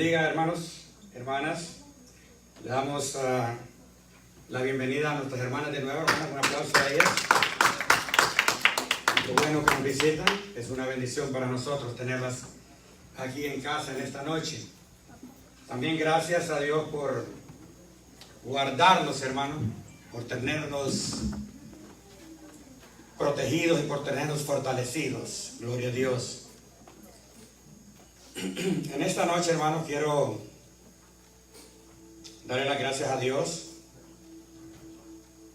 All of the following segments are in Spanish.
bendiga, hermanos, hermanas. Le damos la bienvenida a nuestras hermanas de nuevo, hermanas. Un aplauso a ellas. Qué bueno que nos visitan. Es una bendición para nosotros tenerlas aquí en casa en esta noche. También gracias a Dios por guardarnos, hermanos, por tenernos protegidos y por tenernos fortalecidos. Gloria a Dios. En esta noche, hermanos, quiero darle las gracias a Dios.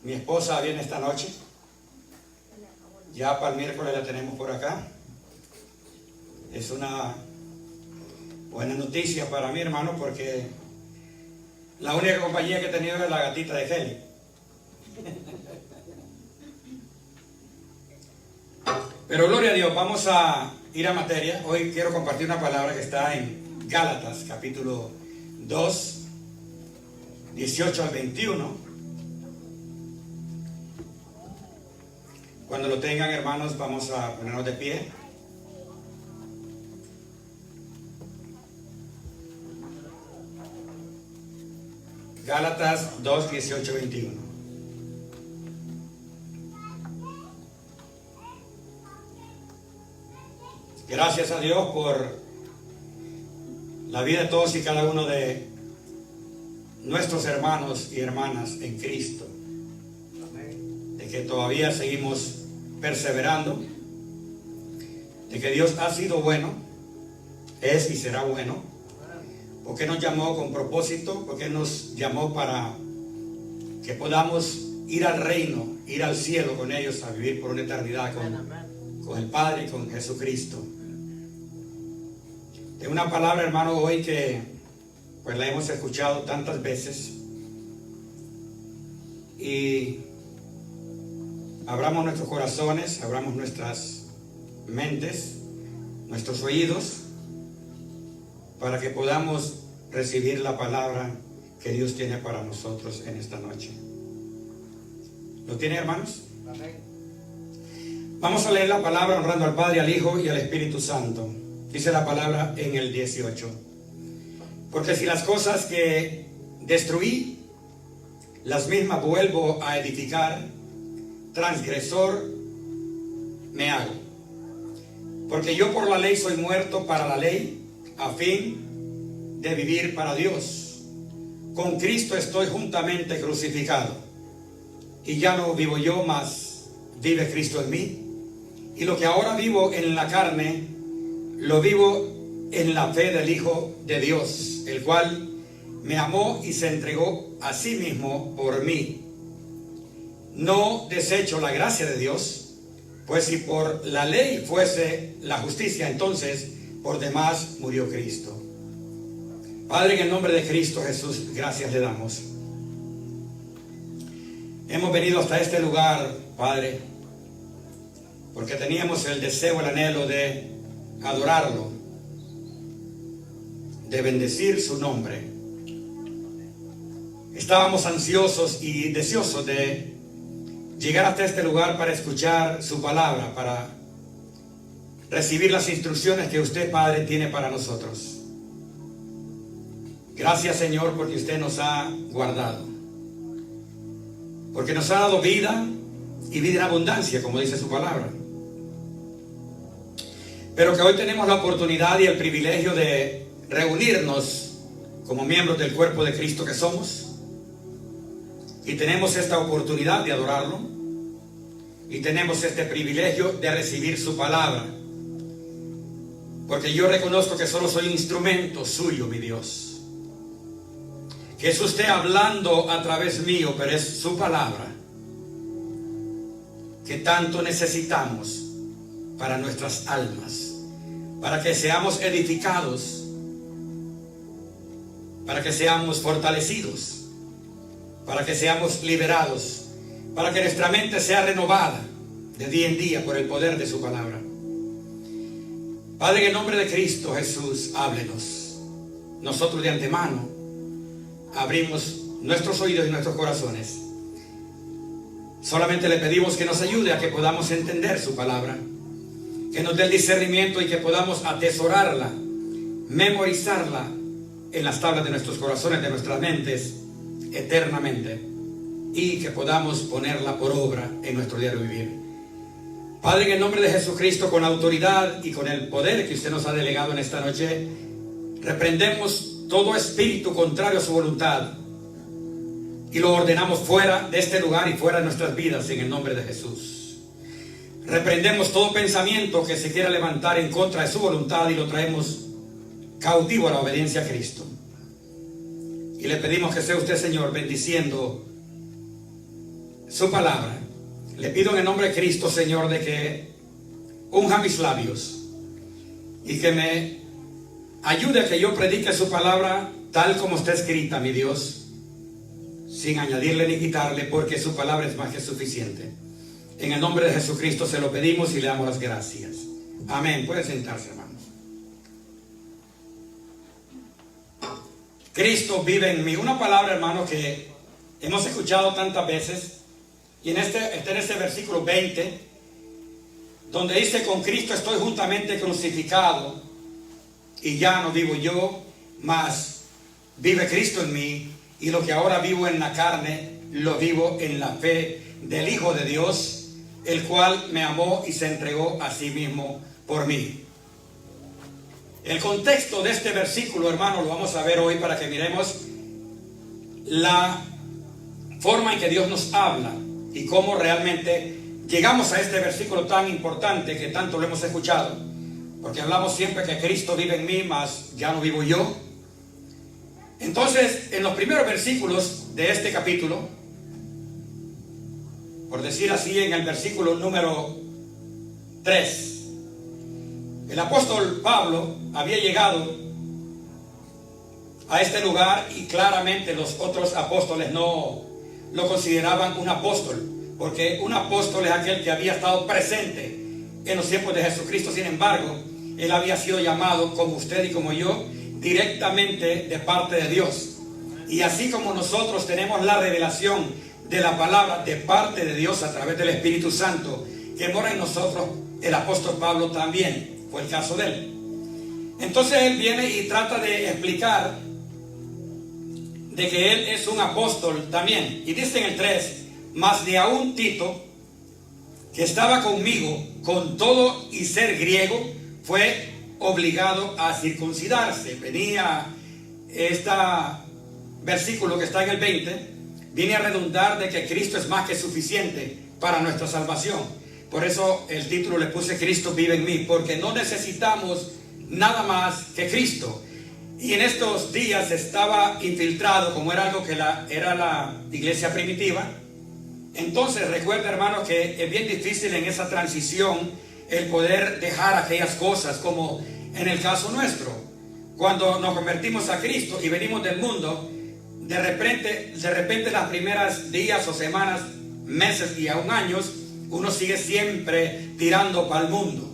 Mi esposa viene esta noche. Ya para el miércoles la tenemos por acá. Es una buena noticia para mí, hermano, porque la única compañía que he tenido es la gatita de Feli. Pero gloria a Dios, vamos a ir a materia. Hoy quiero compartir una palabra que está en Gálatas, capítulo 2, 18 al 21. Cuando lo tengan, hermanos, vamos a ponernos de pie. Gálatas 2, 18, 21. Gracias a Dios por la vida de todos y cada uno de nuestros hermanos y hermanas en Cristo. De que todavía seguimos perseverando. De que Dios ha sido bueno, es y será bueno. Porque nos llamó con propósito, porque nos llamó para que podamos ir al reino, ir al cielo con ellos, a vivir por una eternidad con el Padre y con Jesucristo. De una palabra, hermano, hoy que pues la hemos escuchado tantas veces, y abramos nuestros corazones, abramos nuestras mentes, nuestros oídos, para que podamos recibir la palabra que Dios tiene para nosotros en esta noche. ¿Lo tiene, hermanos? Amén. Vamos a leer la palabra honrando al Padre, al Hijo y al Espíritu Santo. Dice la palabra en el 18. Porque si las cosas que destruí, las mismas vuelvo a edificar, transgresor me hago. Porque yo por la ley soy muerto para la ley, a fin de vivir para Dios. Con Cristo estoy juntamente crucificado. Y ya no vivo yo, mas vive Cristo en mí. Y lo que ahora vivo en la carne, lo vivo en la fe del Hijo de Dios, el cual me amó y se entregó a sí mismo por mí. No desecho la gracia de Dios, pues si por la ley fuese la justicia, entonces por demás murió Cristo. Padre, en el nombre de Cristo Jesús, gracias le damos. Hemos venido hasta este lugar, Padre, porque teníamos el deseo, el anhelo de adorarlo, de bendecir su nombre. Estábamos ansiosos y deseosos de llegar hasta este lugar para escuchar su palabra, para recibir las instrucciones que usted, Padre, tiene para nosotros. Gracias, Señor, porque usted nos ha guardado, porque nos ha dado vida y vida en abundancia, como dice su palabra. Pero que hoy tenemos la oportunidad y el privilegio de reunirnos como miembros del cuerpo de Cristo que somos. Y tenemos esta oportunidad de adorarlo. Y tenemos este privilegio de recibir su palabra. Porque yo reconozco que solo soy instrumento suyo, mi Dios. Que es usted hablando a través mío, pero es su palabra que tanto necesitamos para nuestras almas, para que seamos edificados, para que seamos fortalecidos, para que seamos liberados, para que nuestra mente sea renovada de día en día por el poder de su palabra. Padre, en el nombre de Cristo Jesús, háblenos. Nosotros de antemano abrimos nuestros oídos y nuestros corazones. Solamente le pedimos que nos ayude a que podamos entender su palabra, que nos dé el discernimiento y que podamos atesorarla, memorizarla en las tablas de nuestros corazones, de nuestras mentes, eternamente, y que podamos ponerla por obra en nuestro diario vivir. Padre, en el nombre de Jesucristo, con la autoridad y con el poder que usted nos ha delegado en esta noche, reprendemos todo espíritu contrario a su voluntad y lo ordenamos fuera de este lugar y fuera de nuestras vidas en el nombre de Jesús. Reprendemos todo pensamiento que se quiera levantar en contra de su voluntad y lo traemos cautivo a la obediencia a Cristo. Y le pedimos que sea usted, Señor, bendiciendo su palabra. Le pido en el nombre de Cristo, Señor, de que unja mis labios y que me ayude a que yo predique su palabra tal como está escrita, mi Dios, sin añadirle ni quitarle, porque su palabra es más que suficiente. En el nombre de Jesucristo se lo pedimos y le damos las gracias. Amén. Puede sentarse, hermanos. Cristo vive en mí. Una palabra, hermano, que hemos escuchado tantas veces. Y en este versículo 20, donde dice: con Cristo estoy juntamente crucificado, y ya no vivo yo, mas vive Cristo en mí, y lo que ahora vivo en la carne, lo vivo en la fe del Hijo de Dios, el cual me amó y se entregó a sí mismo por mí. El contexto de este versículo, hermano, lo vamos a ver hoy para que miremos la forma en que Dios nos habla y cómo realmente llegamos a este versículo tan importante que tanto lo hemos escuchado. Porque hablamos siempre que Cristo vive en mí, mas ya no vivo yo. Entonces, en los primeros versículos de este capítulo, por decir así, en el versículo número 3, el apóstol Pablo había llegado a este lugar y claramente los otros apóstoles no lo consideraban un apóstol, porque un apóstol es aquel que había estado presente en los tiempos de Jesucristo. Sin embargo, él había sido llamado, como usted y como yo, directamente de parte de Dios. Y así como nosotros tenemos la revelación de la palabra de parte de Dios a través del Espíritu Santo que mora en nosotros, el apóstol Pablo también fue el caso de él. Entonces él viene y trata de explicar de que él es un apóstol también. Y dice en el 3: mas de aún Tito, que estaba conmigo con todo y ser griego, fue obligado a circuncidarse. Venía este versículo que está en el 20, viene a redundar de que Cristo es más que suficiente para nuestra salvación. Por eso el título le puse: Cristo vive en mí, porque no necesitamos nada más que Cristo. Y en estos días estaba infiltrado, como era algo que era la iglesia primitiva. Entonces recuerda, hermano, que es bien difícil en esa transición el poder dejar aquellas cosas, como en el caso nuestro. Cuando nos convertimos a Cristo y venimos del mundo, de repente las primeras días o semanas, meses y aún años, uno sigue siempre tirando para el mundo.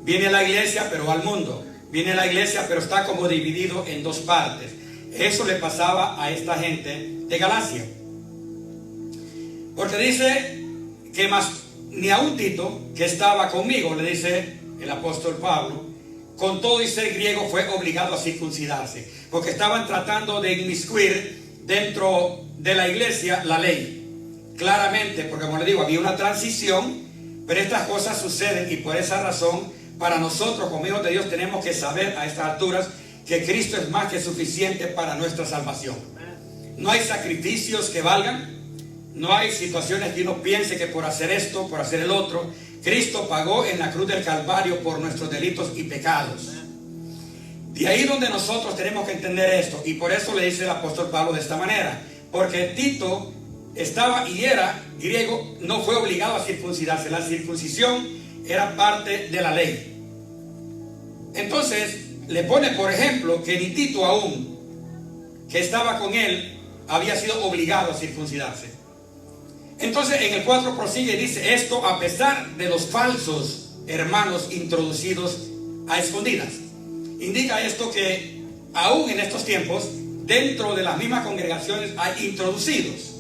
Viene a la iglesia, pero al mundo. Viene a la iglesia, pero está como dividido en dos partes. Eso le pasaba a esta gente de Galacia. Porque dice que más ni aun Tito, que estaba conmigo, le dice el apóstol Pablo, con todo y ser griego, fue obligado a circuncidarse. Porque estaban tratando de inmiscuir dentro de la iglesia la ley. Claramente, porque como le digo, había una transición, pero estas cosas suceden y por esa razón, para nosotros como hijos de Dios tenemos que saber a estas alturas que Cristo es más que suficiente para nuestra salvación. No hay sacrificios que valgan, no hay situaciones que uno piense que por hacer esto, por hacer el otro. Cristo pagó en la cruz del Calvario por nuestros delitos y pecados. De ahí donde nosotros tenemos que entender esto, y por eso le dice el apóstol Pablo de esta manera, porque Tito estaba y era griego, no fue obligado a circuncidarse. La circuncisión era parte de la ley. Entonces le pone, por ejemplo, que ni Tito aún, que estaba con él, había sido obligado a circuncidarse. Entonces en el 4 prosigue y dice: esto a pesar de los falsos hermanos introducidos a escondidas. Indica esto que aún en estos tiempos, dentro de las mismas congregaciones hay introducidos,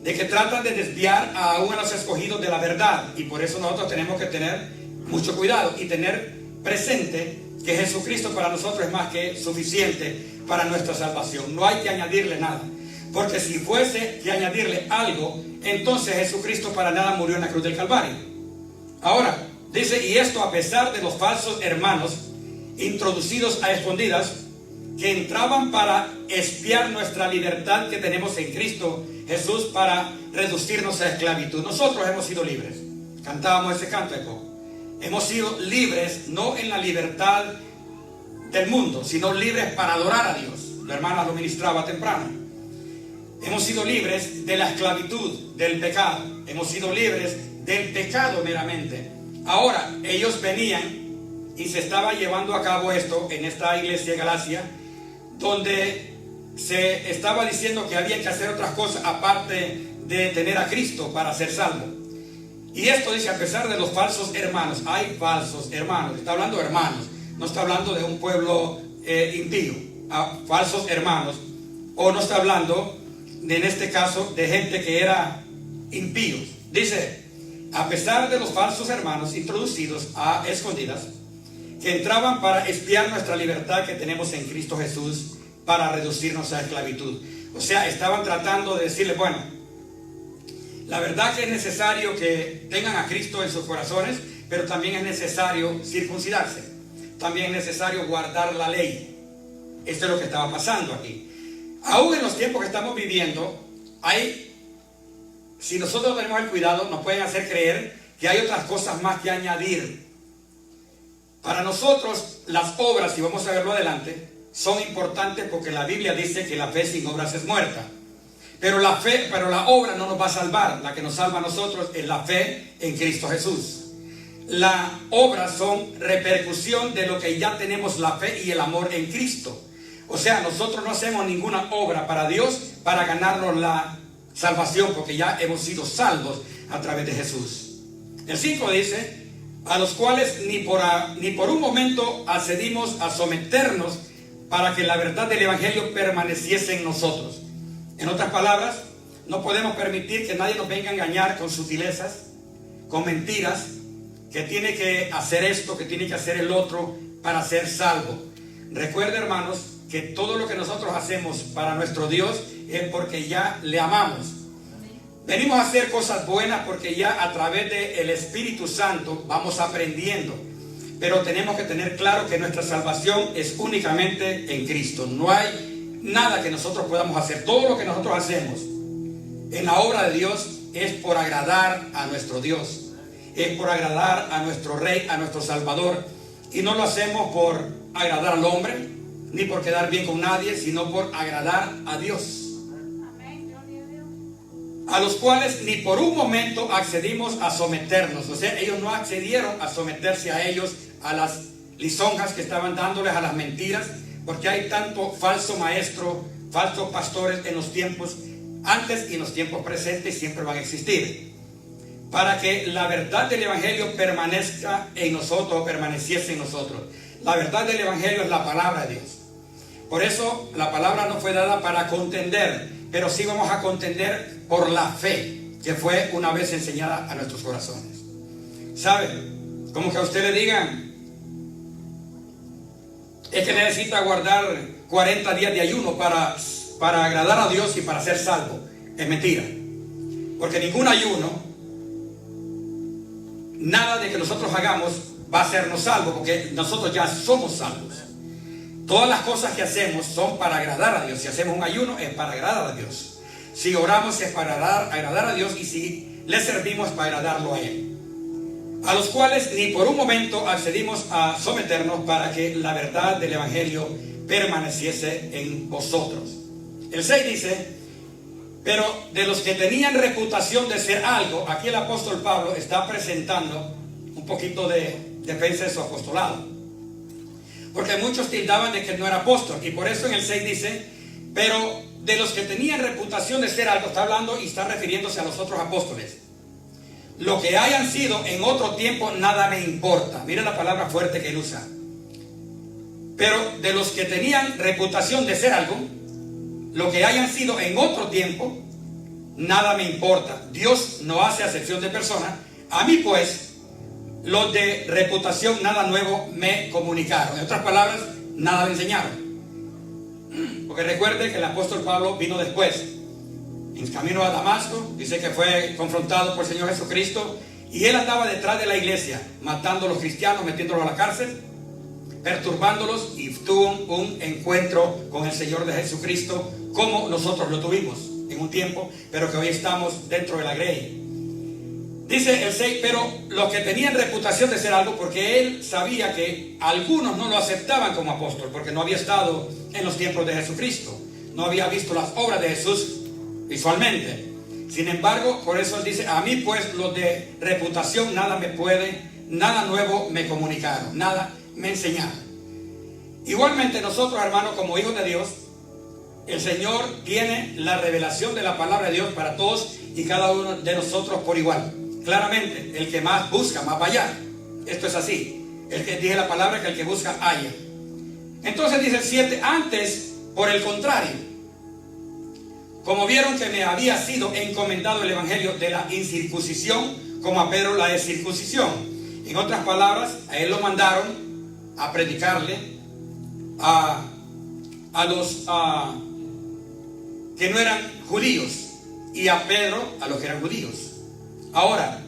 de que tratan de desviar aún a los escogidos de la verdad. Y por eso nosotros tenemos que tener mucho cuidado y tener presente que Jesucristo para nosotros es más que suficiente para nuestra salvación. No hay que añadirle nada. Porque si fuese que añadirle algo, entonces Jesucristo para nada murió en la cruz del Calvario. Ahora, dice, y esto a pesar de los falsos hermanos introducidos a escondidas, que entraban para espiar nuestra libertad que tenemos en Cristo Jesús para reducirnos a esclavitud. Nosotros hemos sido libres. Cantábamos ese cántico. Hemos sido libres, no en la libertad del mundo, sino libres para adorar a Dios. La hermana lo ministraba temprano. Hemos sido libres de la esclavitud, del pecado. Hemos sido libres del pecado meramente. Ahora, ellos venían y se estaba llevando a cabo esto en esta iglesia de Galacia, donde se estaba diciendo que había que hacer otras cosas aparte de tener a Cristo para ser salvo. Y esto dice, a pesar de los falsos hermanos. Hay falsos hermanos, está hablando de hermanos, no está hablando de un pueblo impío. Falsos hermanos, o no está hablando en este caso de gente que era impíos. Dice, a pesar de los falsos hermanos introducidos a escondidas, que entraban para espiar nuestra libertad que tenemos en Cristo Jesús para reducirnos a esclavitud. O sea, estaban tratando de decirle, bueno, la verdad que es necesario que tengan a Cristo en sus corazones, pero también es necesario circuncidarse. También es necesario guardar la ley. Esto es lo que estaba pasando aquí. Aún en los tiempos que estamos viviendo, si nosotros tenemos el cuidado, nos pueden hacer creer que hay otras cosas más que añadir. Para nosotros, las obras, y vamos a verlo adelante, son importantes porque la Biblia dice que la fe sin obras es muerta. Pero la obra no nos va a salvar. La que nos salva a nosotros es la fe en Cristo Jesús. Las obras son repercusión de lo que ya tenemos, la fe y el amor en Cristo. O sea, nosotros no hacemos ninguna obra para Dios para ganarnos la salvación, porque ya hemos sido salvos a través de Jesús. El 5 dice, a los cuales ni por un momento accedimos a someternos para que la verdad del Evangelio permaneciese en nosotros. En otras palabras, no podemos permitir que nadie nos venga a engañar con sutilezas, con mentiras, que tiene que hacer esto, que tiene que hacer el otro para ser salvo. Recuerda, hermanos, que todo lo que nosotros hacemos para nuestro Dios es porque ya le amamos. Venimos a hacer cosas buenas porque ya a través del Espíritu Santo vamos aprendiendo. Pero tenemos que tener claro que nuestra salvación es únicamente en Cristo. No hay nada que nosotros podamos hacer. Todo lo que nosotros hacemos en la obra de Dios es por agradar a nuestro Dios. Es por agradar a nuestro Rey, a nuestro Salvador. Y no lo hacemos por agradar al hombre, ni por quedar bien con nadie, sino por agradar a Dios. A los cuales ni por un momento accedimos a someternos. O sea, ellos no accedieron a someterse a ellos, a las lisonjas que estaban dándoles, a las mentiras, porque hay tanto falso maestro, falsos pastores en los tiempos antes y en los tiempos presentes, siempre van a existir. Para que la verdad del Evangelio permanezca en nosotros, permaneciese en nosotros. La verdad del Evangelio es la palabra de Dios. Por eso la palabra no fue dada para contender, pero sí vamos a contender por la fe que fue una vez enseñada a nuestros corazones. ¿Sabe? Como que a usted le digan, es que necesita guardar 40 días de ayuno para agradar a Dios y para ser salvo. Es mentira. Porque ningún ayuno, nada de que nosotros hagamos va a hacernos salvos, porque nosotros ya somos salvos. Todas las cosas que hacemos son para agradar a Dios. Si hacemos un ayuno es para agradar a Dios. Si oramos es para agradar a Dios, y si le servimos es para agradarlo a Él. A los cuales ni por un momento accedimos a someternos para que la verdad del Evangelio permaneciese en vosotros. El 6 dice, pero de los que tenían reputación de ser algo, aquí el apóstol Pablo está presentando un poquito de defensa de su apostolado. Porque muchos tildaban de que no era apóstol, y por eso en el 6 dice, pero de los que tenían reputación de ser algo, está hablando y está refiriéndose a los otros apóstoles. Lo que hayan sido en otro tiempo, nada me importa. Mira la palabra fuerte que él usa. Pero de los que tenían reputación de ser algo, lo que hayan sido en otro tiempo, nada me importa. Dios no hace acepción de personas. A mí pues, los de reputación nada nuevo me comunicaron. En otras palabras, nada me enseñaron. Porque recuerde que el apóstol Pablo vino después. En camino a Damasco, dice que fue confrontado por el Señor Jesucristo. Y él andaba detrás de la iglesia, matando a los cristianos, metiéndolos a la cárcel, perturbándolos, y tuvo un encuentro con el Señor de Jesucristo, como nosotros lo tuvimos en un tiempo, pero que hoy estamos dentro de la grey. Dice el 6, pero los que tenían reputación de ser algo, porque él sabía que algunos no lo aceptaban como apóstol, porque no había estado en los tiempos de Jesucristo, no había visto las obras de Jesús visualmente. Sin embargo, por eso él dice, a mí pues los de reputación nada nuevo me comunicaron, nada me enseñaron. Igualmente nosotros, hermanos, como hijos de Dios, el Señor tiene la revelación de la palabra de Dios para todos y cada uno de nosotros por igual. Claramente, el que más busca, más va allá. Esto es así. El que dice la palabra, que el que busca, halla. Entonces dice el 7, antes, por el contrario, como vieron que me había sido encomendado el evangelio de la incircuncisión, como a Pedro la de circuncisión. En otras palabras, a él lo mandaron a predicarle a los que no eran judíos, y a Pedro a los que eran judíos. Ahora,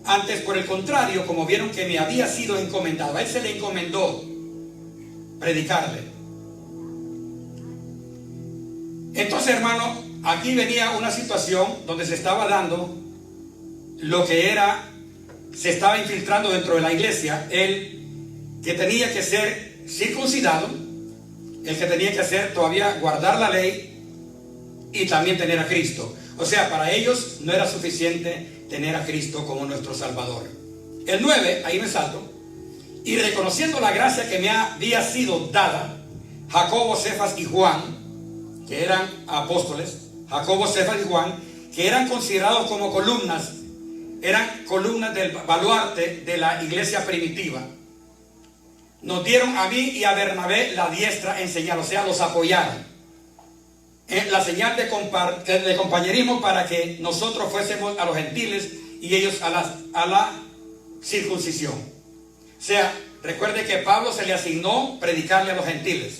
antes, por el contrario, como vieron que me había sido encomendado, a él se le encomendó predicarle. Entonces, hermano, aquí venía una situación donde se estaba dando lo que era, se estaba infiltrando dentro de la iglesia, el que tenía que ser circuncidado, el que tenía que hacer todavía guardar la ley y también tener a Cristo. O sea, para ellos no era suficiente tener a Cristo como nuestro Salvador. El 9, ahí me salto. Y reconociendo la gracia que me había sido dada, Jacobo, Cefas y Juan, que eran apóstoles, Jacobo, Cefas y Juan, que eran considerados como columnas, eran columnas del baluarte de la iglesia primitiva, nos dieron a mí y a Bernabé la diestra en señal, o sea, los apoyaron en la señal de compañerismo, para que nosotros fuésemos a los gentiles y ellos a la circuncisión. O sea, recuerde que a Pablo se le asignó predicarle a los gentiles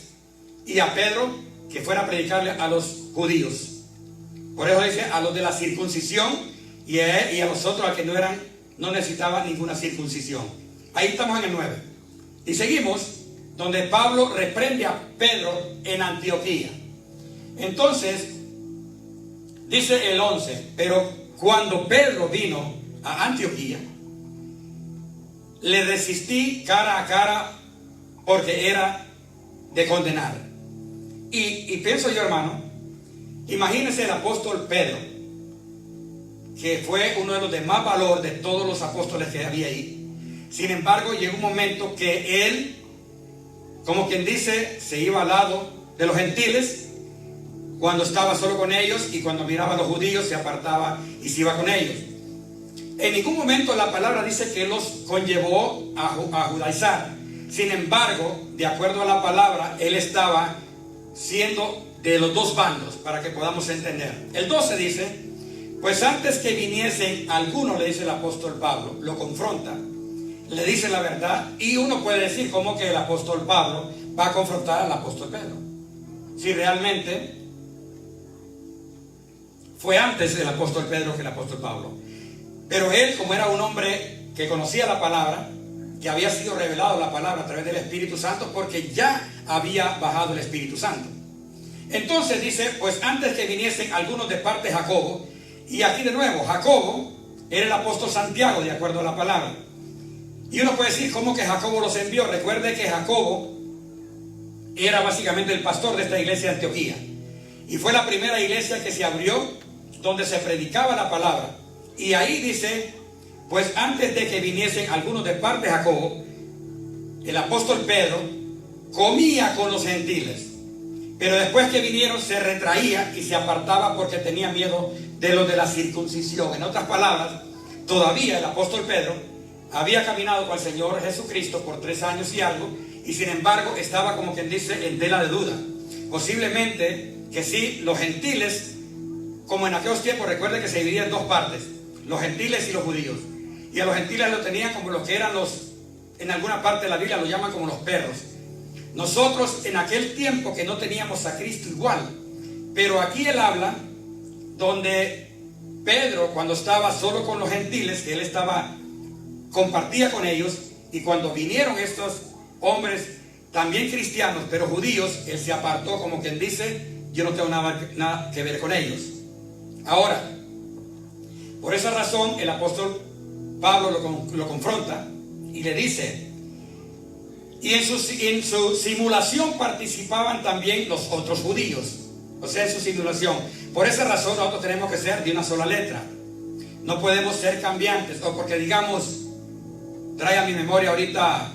y a Pedro que fuera a predicarle a los judíos. Por eso dice a los de la circuncisión, y a nosotros, a que no necesitaba ninguna circuncisión. Ahí estamos en el 9. Y seguimos donde Pablo reprende a Pedro en Antioquía. Entonces dice el 11, pero cuando Pedro vino a Antioquía, le resistí cara a cara, porque era de condenar. Y pienso yo, hermano, imagínense el apóstol Pedro, que fue uno de los de más valor de todos los apóstoles que había ahí. Sin embargo, llegó un momento que él, como quien dice, se iba al lado de los gentiles cuando estaba solo con ellos, y cuando miraba a los judíos se apartaba y se iba con ellos. En ningún momento la palabra dice que los conllevó a judaizar. Sin embargo, de acuerdo a la palabra, él estaba siendo de los dos bandos, para que podamos entender. El 12 dice, pues antes que viniesen algunos, le dice el apóstol Pablo, lo confronta, le dice la verdad, y uno puede decir, ¿cómo que el apóstol Pablo va a confrontar al apóstol Pedro? Si realmente fue antes el apóstol Pedro que el apóstol Pablo. Pero él, como era un hombre que conocía la palabra, que había sido revelado la palabra a través del Espíritu Santo, porque ya había bajado el Espíritu Santo. Entonces dice, pues antes que viniesen algunos de parte de Jacobo, y aquí de nuevo, Jacobo era el apóstol Santiago, de acuerdo a la palabra. Y uno puede decir, ¿cómo que Jacobo los envió? Recuerde que Jacobo era básicamente el pastor de esta iglesia de Antioquía, y fue la primera iglesia que se abrió donde se predicaba la palabra. Y ahí dice, pues antes de que viniesen algunos de parte de Jacobo, el apóstol Pedro comía con los gentiles, pero después que vinieron se retraía y se apartaba, porque tenía miedo de los de la circuncisión. En otras palabras, todavía el apóstol Pedro había caminado con el Señor Jesucristo por 3 años y algo, y sin embargo estaba, como quien dice, en tela de duda. Posiblemente que sí, los gentiles, como en aquellos tiempos, recuerde que se dividían en dos partes, los gentiles y los judíos. Y a los gentiles lo tenían como los que eran en alguna parte de la Biblia lo llaman como los perros. Nosotros en aquel tiempo que no teníamos a Cristo igual, pero aquí él habla donde Pedro, cuando estaba solo con los gentiles, que él compartía con ellos, y cuando vinieron estos hombres también cristianos, pero judíos, él se apartó, como quien dice, yo no tengo nada que ver con ellos. Ahora, por esa razón el apóstol Pablo lo confronta y le dice, y en su simulación participaban también los otros judíos, o sea, en su simulación. Por esa razón nosotros tenemos que ser de una sola letra, no podemos ser cambiantes, o porque digamos, trae a mi memoria ahorita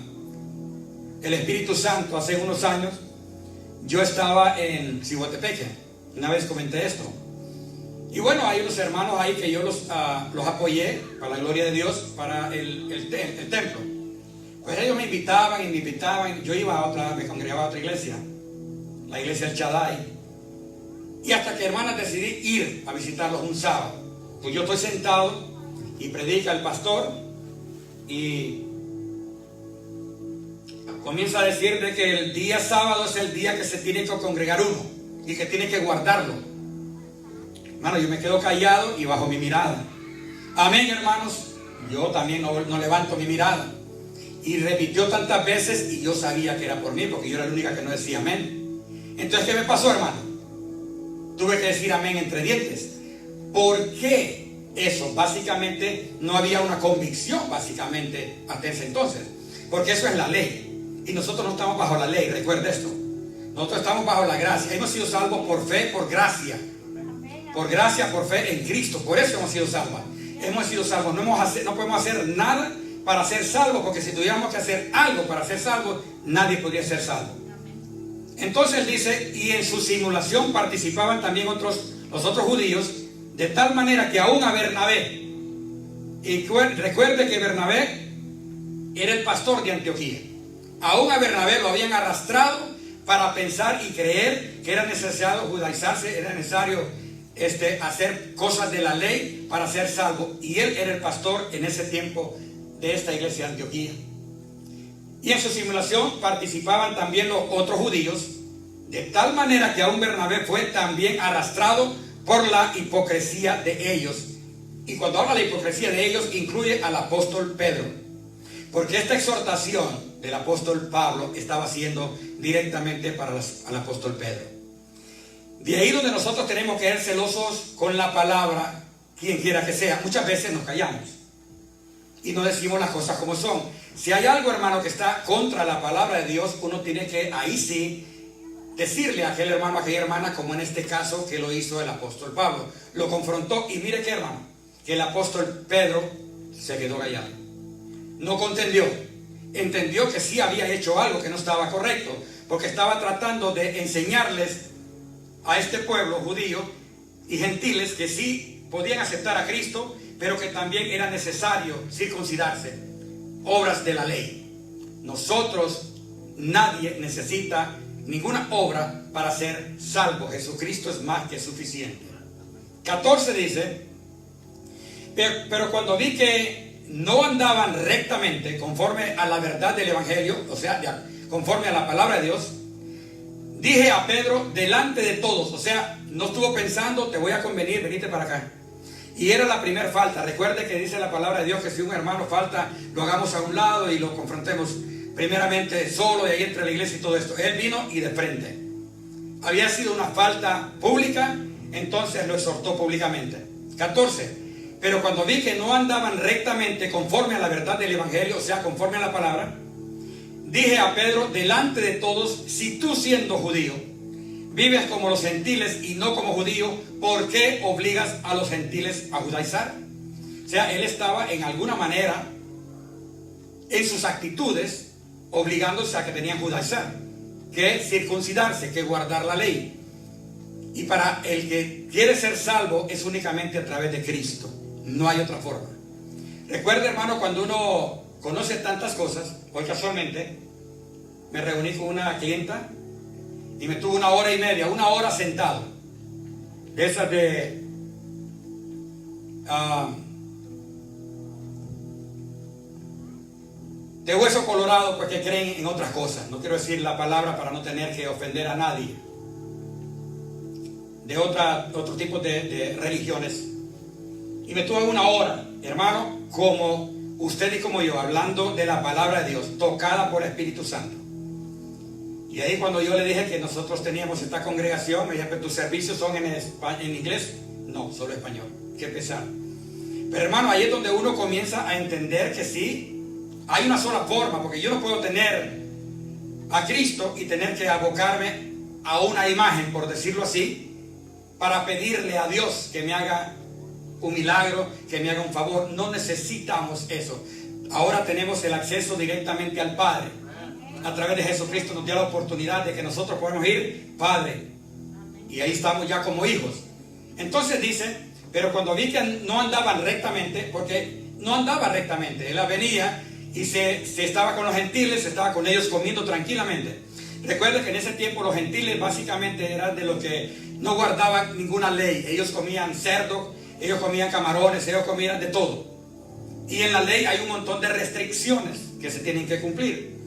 el Espíritu Santo. Hace unos años yo estaba en Cihuatepeque, una vez comenté esto, y bueno, hay unos hermanos ahí que yo los apoyé para la gloria de Dios, para el templo. Pues ellos me invitaban, yo me congregaba a otra iglesia, la iglesia del Shaddai, y hasta que, hermanas, decidí ir a visitarlos un sábado. Pues yo estoy sentado y predica el pastor y comienza a decir de que el día sábado es el día que se tiene que congregar uno y que tiene que guardarlo. Hermano, yo me quedo callado y bajo mi mirada. Amén, hermanos. Yo también no levanto mi mirada. Y repitió tantas veces y yo sabía que era por mí, porque yo era la única que no decía amén. Entonces, ¿qué me pasó, hermano? Tuve que decir amén entre dientes. ¿Por qué eso? Básicamente no había una convicción, básicamente, hasta ese entonces. Porque eso es la ley. Y nosotros no estamos bajo la ley, recuerda esto. Nosotros estamos bajo la gracia. Hemos sido salvos por fe, por gracia. Por gracia, por fe en Cristo. Por eso hemos sido salvos. Hemos sido salvos. No podemos hacer nada para ser salvos, porque si tuviéramos que hacer algo para ser salvos, nadie podría ser salvo. Entonces él dice, y en su simulación participaban también los otros judíos, de tal manera que aún a Bernabé, y recuerde que Bernabé era el pastor de Antioquía, aún a Bernabé lo habían arrastrado para pensar y creer que era necesario judaizarse, era necesario hacer cosas de la ley para ser salvo, y él era el pastor en ese tiempo de esta iglesia de Antioquía. Y en su simulación participaban también los otros judíos, de tal manera que aún Bernabé fue también arrastrado por la hipocresía de ellos. Y cuando habla de hipocresía de ellos, incluye al apóstol Pedro, porque esta exhortación del apóstol Pablo estaba siendo directamente para al apóstol Pedro. De ahí donde nosotros tenemos que ser celosos con la palabra, quien quiera que sea. Muchas veces nos callamos y no decimos las cosas como son. Si hay algo, hermano, que está contra la palabra de Dios, uno tiene que, ahí sí, decirle a aquel hermano, a aquella hermana, como en este caso que lo hizo el apóstol Pablo. Lo confrontó, y mire qué, hermano, que el apóstol Pedro se quedó callado. No contendió. Entendió que sí había hecho algo que no estaba correcto, porque estaba tratando de enseñarles a este pueblo judío y gentiles que sí podían aceptar a Cristo, pero que también era necesario circuncidarse, obras de la ley. Nosotros, nadie necesita ninguna obra para ser salvo. Jesucristo es más que suficiente. 14 dice, pero cuando vi que no andaban rectamente conforme a la verdad del evangelio, o sea, conforme a la palabra de Dios, dije a Pedro delante de todos, o sea, no estuvo pensando, te voy a convenir, venite para acá. Y era la primera falta. Recuerde que dice la palabra de Dios que si un hermano falta, lo hagamos a un lado y lo confrontemos primeramente solo, y ahí entre la iglesia y todo esto. Él vino y de frente. Había sido una falta pública, entonces lo exhortó públicamente. 14. Pero cuando vi que no andaban rectamente conforme a la verdad del evangelio, o sea, conforme a la palabra, dije a Pedro delante de todos, si tú siendo judío vives como los gentiles y no como judío, ¿por qué obligas a los gentiles a judaizar? O sea, él estaba en alguna manera en sus actitudes obligándose a que tenían judaizar, que circuncidarse, que guardar la ley. Y para el que quiere ser salvo es únicamente a través de Cristo, no hay otra forma. Recuerda, hermano, cuando uno conoce tantas cosas. Hoy casualmente me reuní con una clienta y me tuvo 1 hora y media, 1 hora sentado, de esas de de hueso colorado, pues que creen en otras cosas. No quiero decir la palabra para no tener que ofender a nadie. De otro tipo de religiones. Y me tuve una hora, hermano, como usted y como yo, hablando de la palabra de Dios, tocada por el Espíritu Santo. Y ahí cuando yo le dije que nosotros teníamos esta congregación, me dijo, pero tus servicios son en inglés. No, solo español. Qué pesar. Pero hermano, ahí es donde uno comienza a entender que sí, hay una sola forma, porque yo no puedo tener a Cristo y tener que abocarme a una imagen, por decirlo así, para pedirle a Dios que me haga un milagro, que me haga un favor. No necesitamos eso. Ahora tenemos el acceso directamente al Padre. A través de Jesucristo nos dio la oportunidad de que nosotros podamos ir, Padre. Y ahí estamos ya como hijos. Entonces dice, pero cuando vi que no andaban rectamente, porque no andaba rectamente, él venía y se estaba con los gentiles, se estaba con ellos comiendo tranquilamente. Recuerda que en ese tiempo los gentiles básicamente eran de los que no guardaban ninguna ley. Ellos comían cerdo, ellos comían camarones, ellos comían de todo. Y en la ley hay un montón de restricciones que se tienen que cumplir.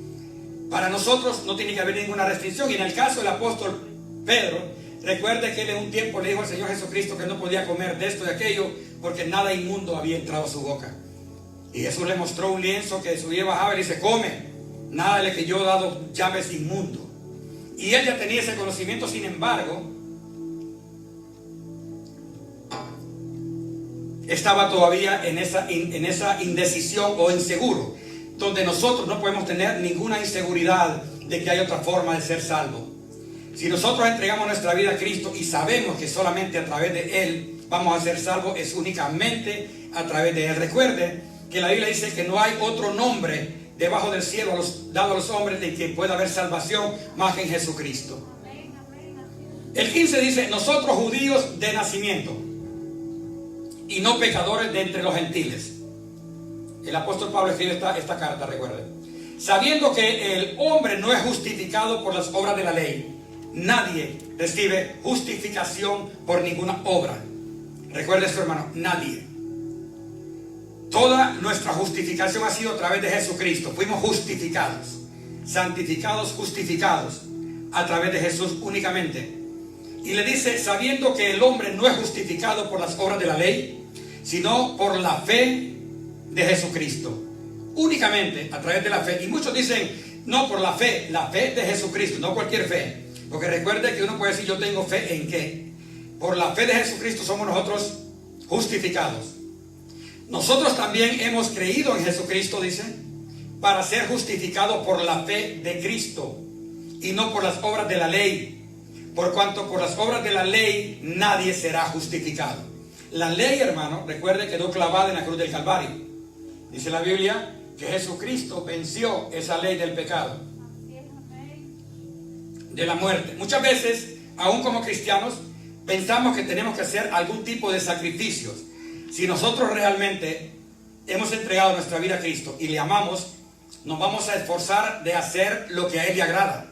Para nosotros no tiene que haber ninguna restricción. Y en el caso del apóstol Pedro, recuerde que él en un tiempo le dijo al Señor Jesucristo que no podía comer de esto y de aquello porque nada inmundo había entrado a su boca. Y Jesús le mostró un lienzo que subía y bajaba y le dice, come, nada de que yo he dado llaves inmundo. Y él ya tenía ese conocimiento, sin embargo, estaba todavía en esa indecisión o inseguro, donde nosotros no podemos tener ninguna inseguridad de que hay otra forma de ser salvo. Si nosotros entregamos nuestra vida a Cristo y sabemos que solamente a través de Él vamos a ser salvos, es únicamente a través de Él. Recuerde que la Biblia dice que no hay otro nombre debajo del cielo dado a los hombres de que pueda haber salvación más que en Jesucristo. El 15 dice, nosotros judíos de nacimiento y no pecadores de entre los gentiles. El apóstol Pablo escribe esta carta, recuerden. Sabiendo que el hombre no es justificado por las obras de la ley. Nadie recibe justificación por ninguna obra. Recuerde esto, hermano, nadie. Toda nuestra justificación ha sido a través de Jesucristo. Fuimos justificados, santificados, justificados a través de Jesús únicamente. Y le dice, sabiendo que el hombre no es justificado por las obras de la ley, sino por la fe de Jesucristo, únicamente a través de la fe. Y muchos dicen, no, por la fe de Jesucristo, no cualquier fe, porque recuerde que uno puede decir, yo tengo fe en qué. Por la fe de Jesucristo somos nosotros justificados. Nosotros también hemos creído en Jesucristo, dice, para ser justificados por la fe de Cristo y no por las obras de la ley, por cuanto por las obras de la ley nadie será justificado. La ley, hermano, recuerde, quedó clavada en la cruz del Calvario. Dice la Biblia que Jesucristo venció esa ley del pecado, de la muerte. Muchas veces, aún como cristianos, pensamos que tenemos que hacer algún tipo de sacrificios. Si nosotros realmente hemos entregado nuestra vida a Cristo y le amamos, nos vamos a esforzar de hacer lo que a Él le agrada.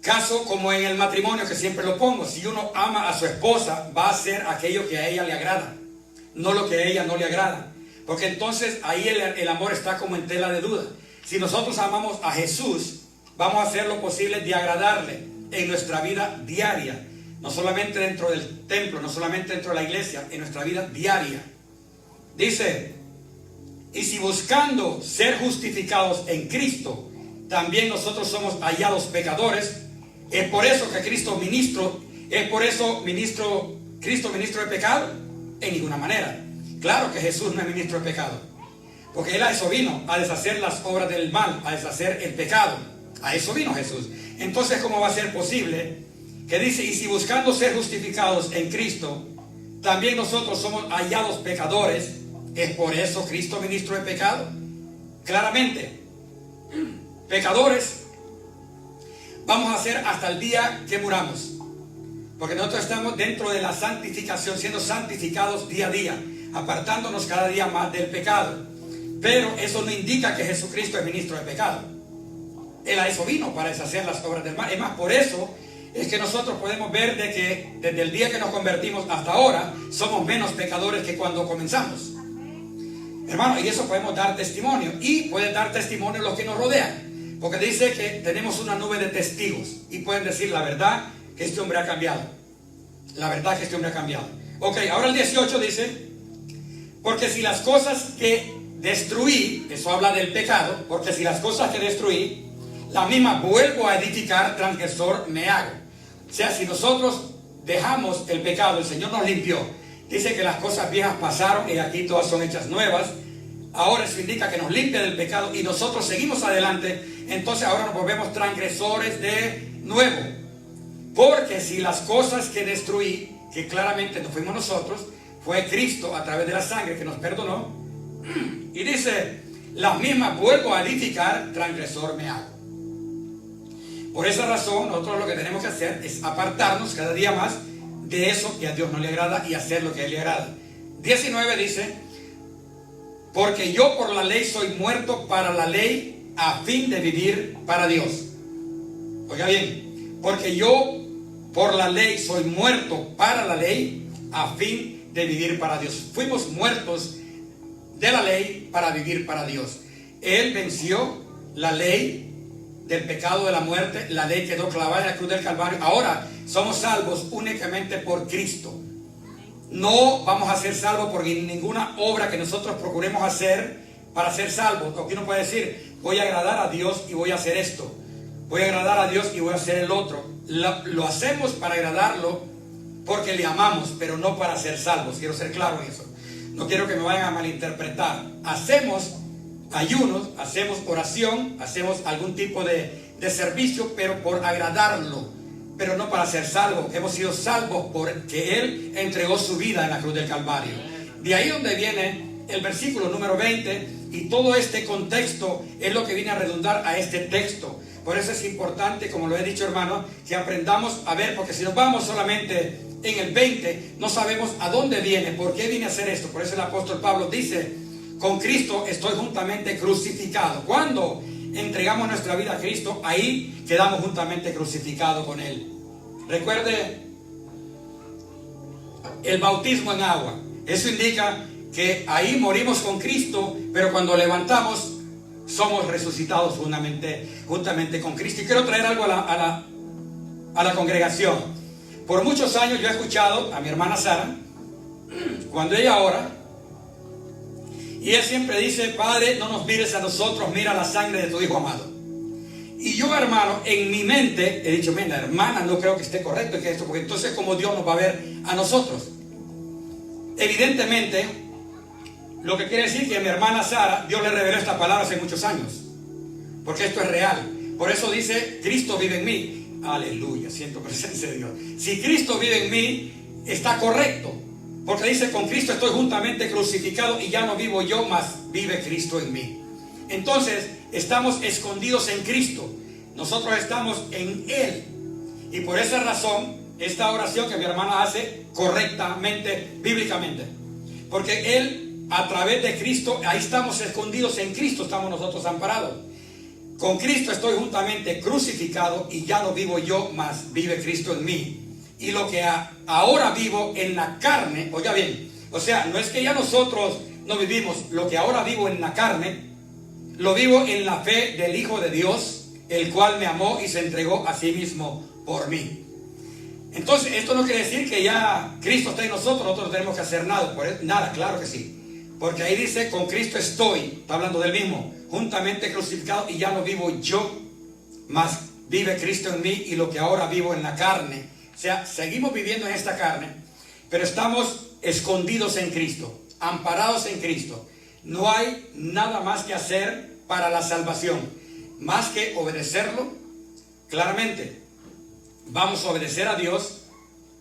Caso como en el matrimonio, que siempre lo pongo, si uno ama a su esposa, va a hacer aquello que a ella le agrada, no lo que a ella no le agrada. Porque entonces ahí el amor está como en tela de duda. Si nosotros amamos a Jesús, vamos a hacer lo posible de agradarle en nuestra vida diaria. No solamente dentro del templo, no solamente dentro de la iglesia, en nuestra vida diaria. Dice, y si buscando ser justificados en Cristo, también nosotros somos hallados pecadores, es por eso que Cristo ministro de pecado, en ninguna manera. Claro que Jesús no es ministro de pecado, porque Él a eso vino, a deshacer las obras del mal, a deshacer el pecado. A eso vino Jesús. Entonces, ¿cómo va a ser posible que dice, y si buscando ser justificados en Cristo, también nosotros somos hallados pecadores? ¿Es por eso Cristo ministro de pecado? Claramente, pecadores vamos a ser hasta el día que muramos, porque nosotros estamos dentro de la santificación, siendo santificados día a día, apartándonos cada día más del pecado. Pero eso no indica que Jesucristo es ministro de pecado. Él a eso vino, para deshacer las obras del mal. Es más, por eso es que nosotros podemos ver de que desde el día que nos convertimos hasta ahora somos menos pecadores que cuando comenzamos. Hermano, y eso podemos dar testimonio. Y pueden dar testimonio los que nos rodean. Porque dice que tenemos una nube de testigos. Y pueden decir la verdad que este hombre ha cambiado. La verdad que este hombre ha cambiado. Ok, ahora el 18 dice: porque si las cosas que destruí, eso habla del pecado, porque si las cosas que destruí, la misma vuelvo a edificar, transgresor me hago. O sea, si nosotros dejamos el pecado, el Señor nos limpió. Dice que las cosas viejas pasaron y aquí todas son hechas nuevas. Ahora eso indica que nos limpia del pecado y nosotros seguimos adelante. Entonces ahora nos volvemos transgresores de nuevo. Porque si las cosas que destruí, que claramente no fuimos nosotros, fue Cristo a través de la sangre que nos perdonó. Y dice, las mismas vuelvo a edificar, transgresor me hago. Por esa razón, nosotros lo que tenemos que hacer es apartarnos cada día más de eso que a Dios no le agrada y hacer lo que a Él le agrada. 19 dice: porque yo por la ley soy muerto para la ley a fin de vivir para Dios. Oiga bien, porque yo por la ley soy muerto para la ley a fin de vivir para Dios. Fuimos muertos de la ley para vivir para Dios. Él venció la ley del pecado, de la muerte. La ley quedó clavada en la cruz del Calvario. Ahora somos salvos únicamente por Cristo. No vamos a ser salvos por ninguna obra que nosotros procuremos hacer para ser salvos. Porque uno puede decir, voy a agradar a Dios y voy a hacer esto, voy a agradar a Dios y voy a hacer el otro. Lo hacemos para agradarlo porque le amamos, pero no para ser salvos. Quiero ser claro en eso. No quiero que me vayan a malinterpretar. Hacemos ayunos, hacemos oración, hacemos algún tipo de servicio, pero por agradarlo, pero no para ser salvos. Hemos sido salvos porque Él entregó su vida en la cruz del Calvario. De ahí donde viene el versículo número 20, y todo este contexto es lo que viene a redundar a este texto. Por eso es importante, como lo he dicho, hermano, que aprendamos a ver, porque si nos vamos solamente en el 20, no sabemos a dónde viene, por qué viene a hacer esto. Por eso el apóstol Pablo dice, con Cristo estoy juntamente crucificado. Cuando entregamos nuestra vida a Cristo, ahí quedamos juntamente crucificados con Él. Recuerde el bautismo en agua. Eso indica que ahí morimos con Cristo, pero cuando levantamos somos resucitados juntamente con Cristo. Y quiero traer algo a la congregación. Por muchos años yo he escuchado a mi hermana Sara, cuando ella ora, y ella siempre dice, Padre, no nos mires a nosotros, mira la sangre de tu Hijo amado. Y yo, hermano, en mi mente he dicho, mira, hermana, no creo que esté correcto que esto, porque entonces como Dios nos va a ver a nosotros. Evidentemente, lo que quiere decir que a mi hermana Sara, Dios le reveló esta palabra hace muchos años, porque esto es real. Por eso dice, Cristo vive en mí. Aleluya, siento presencia de Dios. Si Cristo vive en mí, está correcto, porque dice, con Cristo estoy juntamente crucificado y ya no vivo yo, mas vive Cristo en mí. Entonces, estamos escondidos en Cristo. Nosotros estamos en Él. Y por esa razón, esta oración que mi hermana hace correctamente, bíblicamente. Porque Él, a través de Cristo, ahí estamos escondidos en Cristo, estamos nosotros amparados. Con Cristo estoy juntamente crucificado y ya no vivo yo, mas vive Cristo en mí. Y lo que ahora vivo en la carne, oiga bien, o sea, no es que ya nosotros no vivimos, lo que ahora vivo en la carne, lo vivo en la fe del Hijo de Dios, el cual me amó y se entregó a sí mismo por mí. Entonces, esto no quiere decir que ya Cristo está en nosotros no tenemos que hacer nada, nada, claro que sí. Porque ahí dice, con Cristo estoy, está hablando del mismo, juntamente crucificado y ya no vivo yo, mas vive Cristo en mí y lo que ahora vivo en la carne. O sea, seguimos viviendo en esta carne, pero estamos escondidos en Cristo, amparados en Cristo. No hay nada más que hacer para la salvación, más que obedecerlo. Claramente, vamos a obedecer a Dios,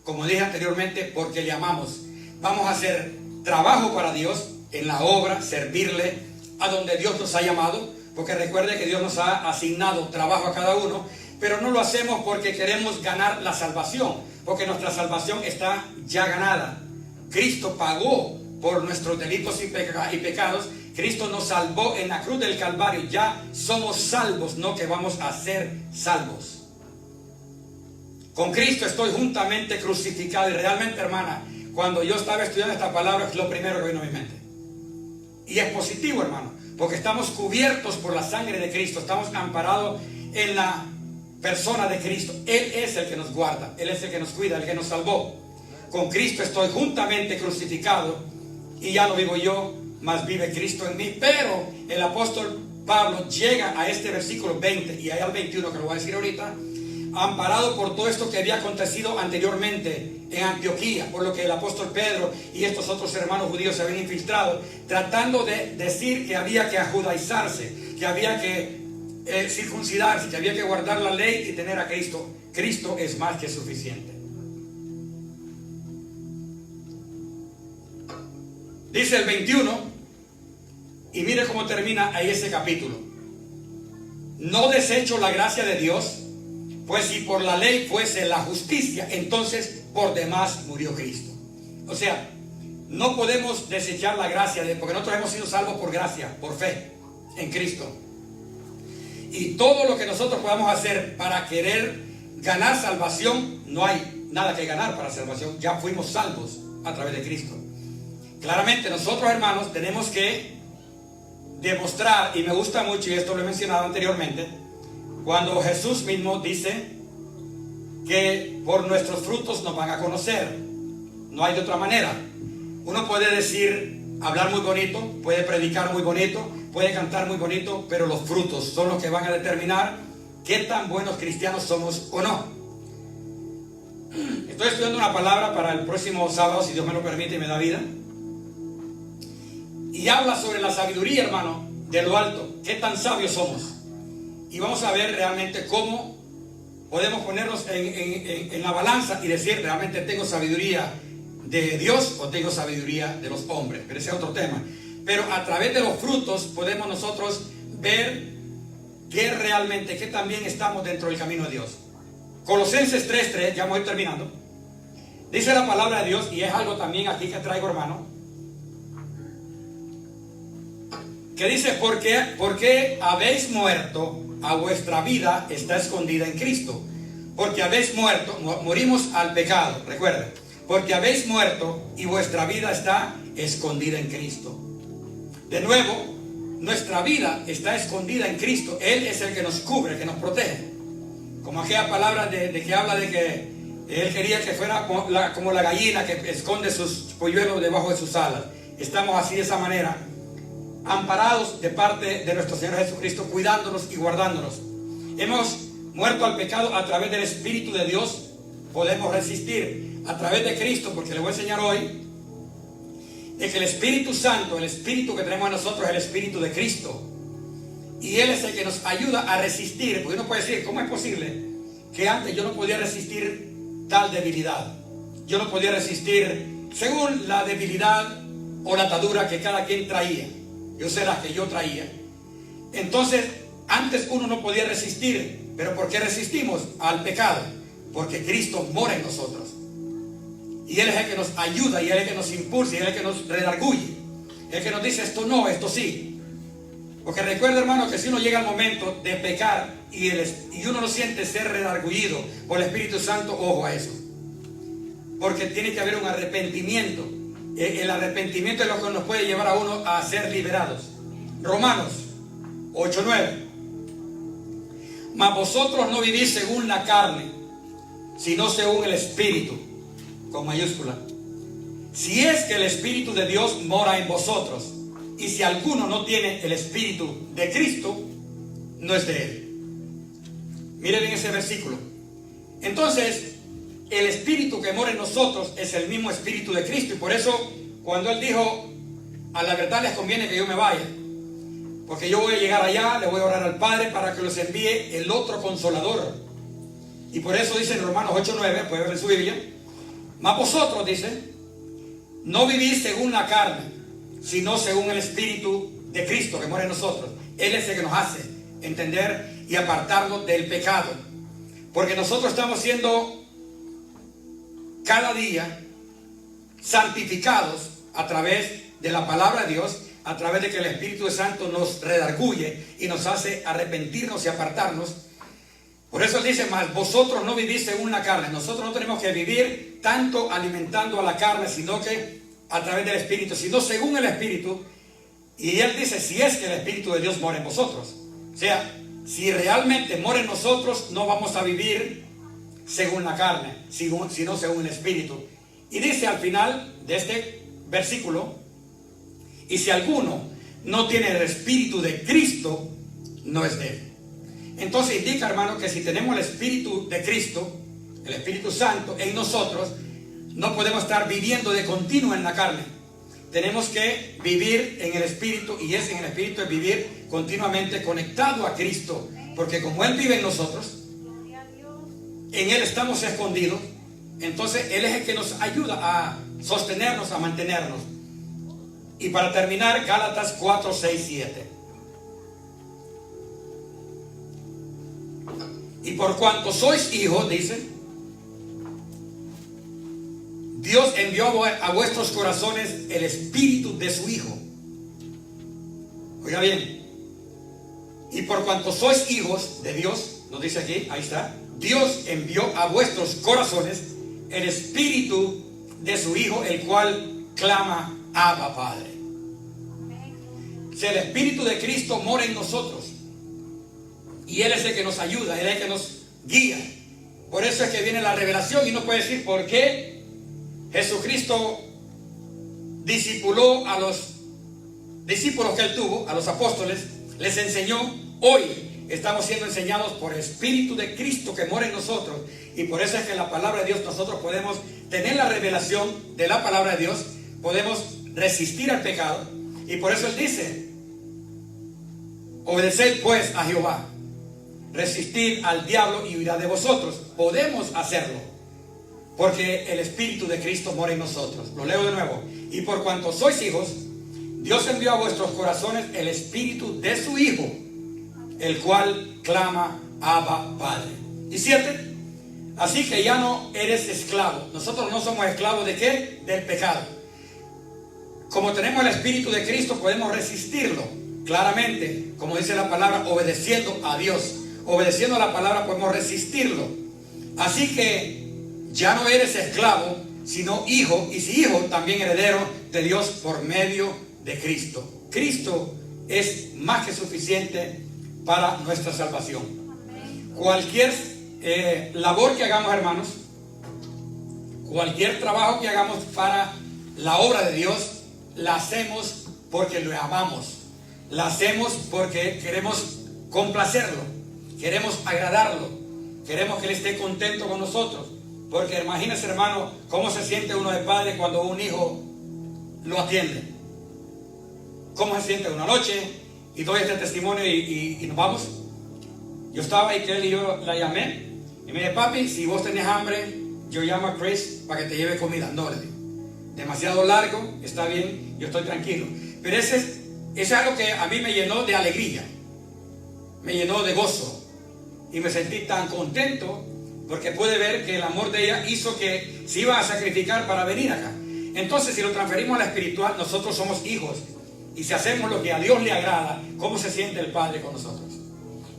como dije anteriormente, porque le amamos. Vamos a hacer trabajo para Dios en la obra, servirle a donde Dios nos ha llamado, porque recuerde que Dios nos ha asignado trabajo a cada uno, pero no lo hacemos porque queremos ganar la salvación, porque nuestra salvación está ya ganada. Cristo pagó por nuestros delitos y pecados. Cristo nos salvó en la cruz del Calvario. Ya somos salvos, no que vamos a ser salvos. Con Cristo estoy juntamente crucificado. Y realmente, hermana, cuando yo estaba estudiando esta palabra, es lo primero que vino a mi mente. Y es positivo, hermano, porque estamos cubiertos por la sangre de Cristo, estamos amparados en la persona de Cristo. Él es el que nos guarda, Él es el que nos cuida, el que nos salvó. Con Cristo estoy juntamente crucificado y ya no vivo yo, mas vive Cristo en mí. Pero el apóstol Pablo llega a este versículo 20 y ahí al 21, que lo voy a decir ahorita, amparado por todo esto que había acontecido anteriormente en Antioquía, por lo que el apóstol Pedro y estos otros hermanos judíos se habían infiltrado, tratando de decir que había que ajudaizarse, que había que circuncidarse, que había que guardar la ley y tener a Cristo. Cristo es más que suficiente. Dice el 21, y mire cómo termina ahí ese capítulo. No desecho la gracia de Dios, pues si por la ley fuese la justicia, entonces por demás murió Cristo. O sea, no podemos desechar la gracia, porque nosotros hemos sido salvos por gracia, por fe en Cristo. Y todo lo que nosotros podamos hacer para querer ganar salvación, no hay nada que ganar para salvación. Ya fuimos salvos a través de Cristo. Claramente nosotros, hermanos, tenemos que demostrar, y me gusta mucho, y esto lo he mencionado anteriormente, cuando Jesús mismo dice que por nuestros frutos nos van a conocer. No hay de otra manera. Uno puede decir, hablar muy bonito, puede predicar muy bonito, puede cantar muy bonito, pero los frutos son los que van a determinar qué tan buenos cristianos somos o no. Estoy estudiando una palabra para el próximo sábado, si Dios me lo permite y me da vida, y habla sobre la sabiduría, hermano, de lo alto. ¿Qué tan sabios somos? Y vamos a ver realmente cómo podemos ponernos en la balanza y decir, realmente tengo sabiduría de Dios o tengo sabiduría de los hombres. Pero ese es otro tema. Pero a través de los frutos podemos nosotros ver que realmente, que también estamos dentro del camino de Dios. Colosenses 3:3, ya voy terminando. Dice la palabra de Dios, y es algo también aquí que traigo, hermano, que dice, porque habéis muerto, a vuestra vida está escondida en Cristo. Porque habéis muerto, morimos al pecado, recuerden, porque habéis muerto y vuestra vida está escondida en Cristo. De nuevo, nuestra vida está escondida en Cristo. Él es el que nos cubre, que nos protege. Como aquella palabra de que habla de que Él quería que fuera como la gallina que esconde sus polluelos debajo de sus alas. Estamos así de esa manera, amparados de parte de nuestro Señor Jesucristo, cuidándonos y guardándonos. Hemos muerto al pecado a través del Espíritu de Dios. Podemos resistir a través de Cristo, porque le voy a enseñar hoy de que el Espíritu Santo, el Espíritu que tenemos en nosotros, es el Espíritu de Cristo, y Él es el que nos ayuda a resistir. Porque uno puede decir, ¿cómo es posible que antes yo no podía resistir tal debilidad? Yo no podía resistir según la debilidad o la atadura que cada quien traía. Yo sé las que yo traía. Entonces, antes uno no podía resistir. ¿Pero por qué resistimos al pecado? Porque Cristo mora en nosotros. Y Él es el que nos ayuda, y Él es el que nos impulsa, y Él es el que nos redarguye. El que nos dice esto no, esto sí. Porque recuerda, hermano, que si uno llega al momento de pecar y uno no siente ser redargullido por el Espíritu Santo, ojo a eso. Porque tiene que haber un arrepentimiento. El arrepentimiento es lo que nos puede llevar a uno a ser liberados. Romanos 8:9. Mas vosotros no vivís según la carne, sino según el Espíritu, con mayúscula. Si es que el Espíritu de Dios mora en vosotros, y si alguno no tiene el Espíritu de Cristo, no es de Él. Miren ese versículo. Entonces, el Espíritu que mora en nosotros es el mismo Espíritu de Cristo. Y por eso, cuando Él dijo, a la verdad les conviene que yo me vaya, porque yo voy a llegar allá, le voy a orar al Padre para que los envíe el otro Consolador. Y por eso dice en Romanos 8:9, puede ver en su Biblia, mas vosotros, dice, no vivís según la carne, sino según el Espíritu de Cristo que mora en nosotros. Él es el que nos hace entender y apartarnos del pecado. Porque nosotros estamos siendo cada día santificados a través de la palabra de Dios, a través de que el Espíritu Santo nos redarguye y nos hace arrepentirnos y apartarnos. Por eso Él dice, mas vosotros no vivís según la carne. Nosotros no tenemos que vivir tanto alimentando a la carne, sino que a través del Espíritu, sino según el Espíritu. Y él dice, si es que el Espíritu de Dios mora en vosotros. O sea, si realmente mora en nosotros, no vamos a vivir según la carne, sino según el Espíritu. Y dice al final de este versículo, y si alguno no tiene el Espíritu de Cristo, no es de él. Entonces indica, hermano, que si tenemos el Espíritu de Cristo, el Espíritu Santo en nosotros, no podemos estar viviendo de continuo en la carne. Tenemos que vivir en el Espíritu, y es en el Espíritu es vivir continuamente conectado a Cristo, porque como Él vive en nosotros, en Él estamos escondidos. Entonces Él es el que nos ayuda a sostenernos, a mantenernos. Y para terminar, Gálatas 4, 6, 7. Y por cuanto sois hijos, dice, Dios envió a vuestros corazones el Espíritu de su Hijo. Oiga bien. Y por cuanto sois hijos de Dios, nos dice aquí, ahí está, Dios envió a vuestros corazones el Espíritu de su Hijo, el cual clama, Abba, Padre. Si el Espíritu de Cristo mora en nosotros, y Él es el que nos ayuda, Él es el que nos guía. Por eso es que viene la revelación, y uno puede decir, ¿por qué Jesucristo discipuló a los discípulos que Él tuvo, a los apóstoles, les enseñó? Hoy estamos siendo enseñados por el Espíritu de Cristo que mora en nosotros, y por eso es que la palabra de Dios, nosotros podemos tener la revelación de la palabra de Dios, podemos resistir al pecado, y por eso Él dice, obedeced pues a Jehová, resistid al diablo y huirá de vosotros. Podemos hacerlo porque el Espíritu de Cristo mora en nosotros. Lo leo de nuevo. Y por cuanto sois hijos, Dios envió a vuestros corazones el Espíritu de su Hijo, el cual clama, Abba, Padre. Y 7. Así que ya no eres esclavo. Nosotros no somos esclavos ¿de qué? Del pecado. Como tenemos el Espíritu de Cristo, podemos resistirlo claramente, como dice la palabra, obedeciendo a Dios. Obedeciendo a la palabra podemos resistirlo. Así que ya no eres esclavo, sino hijo, y si hijo, también heredero de Dios por medio de Cristo. Cristo es más que suficiente para nuestra salvación. Cualquier labor que hagamos, hermanos, cualquier trabajo que hagamos para la obra de Dios, la hacemos porque lo amamos, la hacemos porque queremos complacerlo, queremos agradarlo, queremos que Él esté contento con nosotros. Porque imagínense, hermano, cómo se siente uno de padre cuando un hijo lo atiende. ¿Cómo se siente una noche? Y doy este testimonio y nos vamos. Yo estaba ahí, que él y yo la llamé. Y me dije, papi, si vos tenés hambre, yo llamo a Chris para que te lleve comida. No, le digo, demasiado largo, está bien, yo estoy tranquilo. Pero ese es algo que a mí me llenó de alegría, me llenó de gozo. Y me sentí tan contento porque pude ver que el amor de ella hizo que se iba a sacrificar para venir acá. Entonces, si lo transferimos a la espiritual, nosotros somos hijos. Y si hacemos lo que a Dios le agrada, ¿cómo se siente el Padre con nosotros?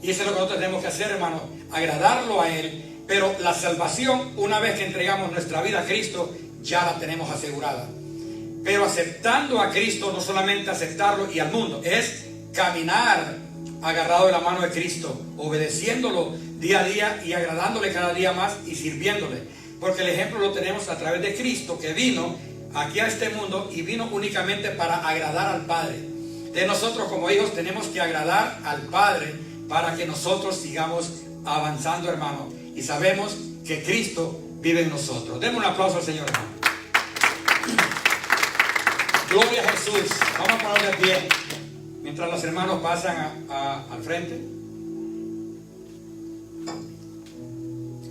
Y eso es lo que nosotros tenemos que hacer, hermano, agradarlo a Él. Pero la salvación, una vez que entregamos nuestra vida a Cristo, ya la tenemos asegurada. Pero aceptando a Cristo, no solamente aceptarlo y al mundo, es caminar agarrado de la mano de Cristo, obedeciéndolo día a día y agradándole cada día más y sirviéndole. Porque el ejemplo lo tenemos a través de Cristo, que vino aquí a este mundo y vino únicamente para agradar al Padre. De nosotros como hijos tenemos que agradar al Padre para que nosotros sigamos avanzando, hermano. Y sabemos que Cristo vive en nosotros. Demos un aplauso al Señor, hermano. Gloria a Jesús. Vamos a ponerle de pie mientras los hermanos pasan al frente.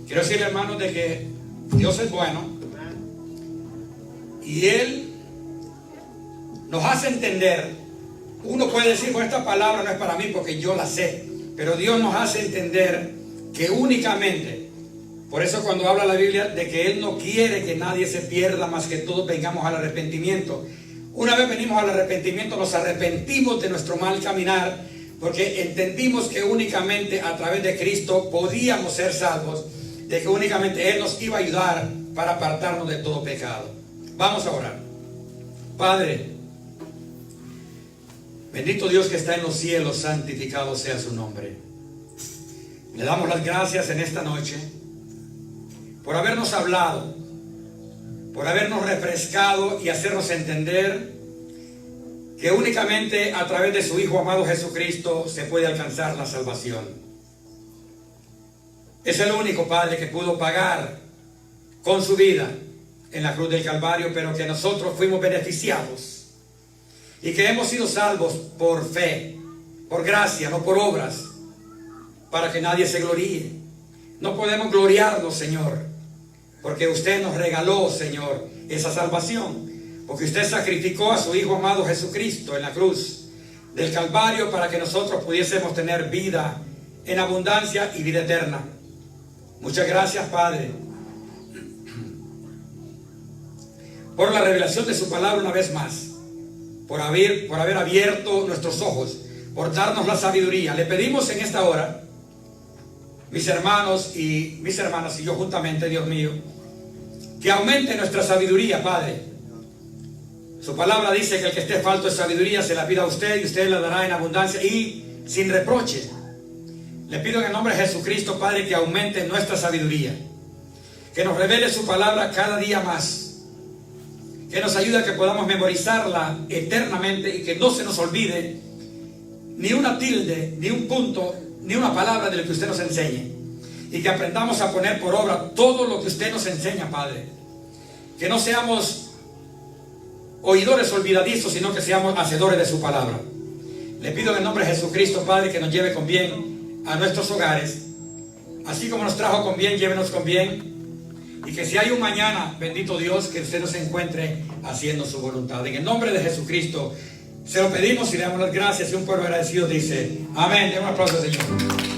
Quiero decirle, hermanos, de que Dios es bueno y Él nos hace entender. Uno puede decir, bueno, esta palabra no es para mí porque yo la sé, pero Dios nos hace entender que únicamente, por eso cuando habla la Biblia de que Él no quiere que nadie se pierda, más que todos vengamos al arrepentimiento. Una vez venimos al arrepentimiento, nos arrepentimos de nuestro mal caminar, porque entendimos que únicamente a través de Cristo podíamos ser salvos, de que únicamente Él nos iba a ayudar para apartarnos de todo pecado. Vamos a orar. Padre, Bendito Dios que está en los cielos, santificado sea su nombre. Le damos las gracias en esta noche por habernos hablado, por habernos refrescado y hacernos entender que únicamente a través de su Hijo amado Jesucristo se puede alcanzar la salvación. Es el único Padre que pudo pagar con su vida en la cruz del Calvario, pero que nosotros fuimos beneficiados y que hemos sido salvos por fe, por gracia, no por obras, para que nadie se gloríe. No podemos gloriarnos, Señor, porque usted nos regaló, Señor, esa salvación, porque usted sacrificó a su Hijo amado Jesucristo en la cruz del Calvario para que nosotros pudiésemos tener vida en abundancia y vida eterna. Muchas gracias, Padre, por la revelación de su palabra una vez más, por haber abierto nuestros ojos, por darnos la sabiduría. Le pedimos en esta hora, mis hermanos y mis hermanas y yo juntamente, Dios mío, que aumente nuestra sabiduría, Padre. Su palabra dice que el que esté falto de sabiduría se la pida a usted y usted la dará en abundancia y sin reproche. Le pido en el nombre de Jesucristo, Padre, que aumente nuestra sabiduría, que nos revele su palabra cada día más, que nos ayude a que podamos memorizarla eternamente y que no se nos olvide ni una tilde, ni un punto, ni una palabra de lo que usted nos enseñe, y que aprendamos a poner por obra todo lo que usted nos enseña, Padre. Que no seamos oidores olvidadizos, sino que seamos hacedores de su palabra. Le pido en el nombre de Jesucristo, Padre, que nos lleve con bien a nuestros hogares, así como nos trajo con bien, llévenos con bien. Y que si hay un mañana, bendito Dios, que usted nos encuentre haciendo su voluntad. En el nombre de Jesucristo se lo pedimos y le damos las gracias. Y un pueblo agradecido dice amén. Den un aplauso al Señor.